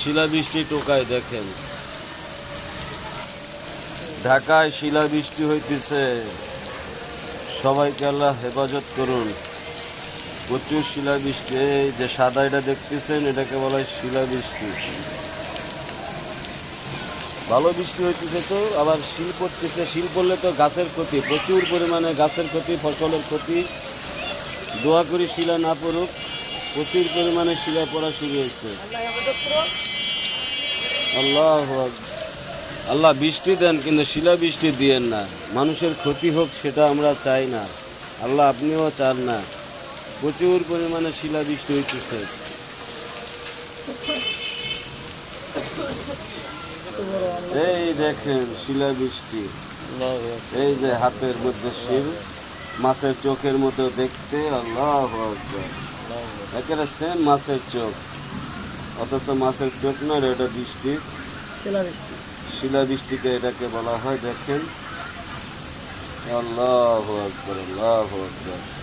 শিলাবৃষ্টি টোকায় দেখেন, ঢাকায় শিলাবৃষ্টি হইতেছে। সবাইকে আল্লাহ হেফাজত করুন। প্রচুর শিলাবৃষ্টি। এই যে সাদা এটা দেখতেছেন, এটাকে বলা হয় শিলাবৃষ্টি। ভালো বৃষ্টি হইতেছে তো, আবার শিল পড়তেছে। শিল পড়লে তো গাছের ক্ষতি, প্রচুর পরিমাণে গাছের ক্ষতি, ফসলের ক্ষতি। দোয়া করি শিলা না পড়ুক। প্রচুর পরিমাণে শিলা পড়া শুরু হয়েছে। আল্লাহ আল্লাহ বৃষ্টি দেন, কিন্তু শিলা বৃষ্টি দিয়েন না। মানুষের ক্ষতি হোক সেটা আমরা চাই না। আল্লাহ আপনিও চান না। প্রচুর পরিমাণে শিলা বৃষ্টি হইতেছে। এই দেখেন শিলাবৃষ্টি। এই যে হাতের মধ্যে শিল, মাছের চোখের মতো দেখতে। আল্লাহু আকবার। একেবারে সেম মাছের চোখ, অথচ মাছের চোখ নয়, এটা বৃষ্টি। শিলাবৃষ্টিকে এটাকে বলা হয়। দেখেন, আল্লাহু আকবার, আল্লাহু আকবার।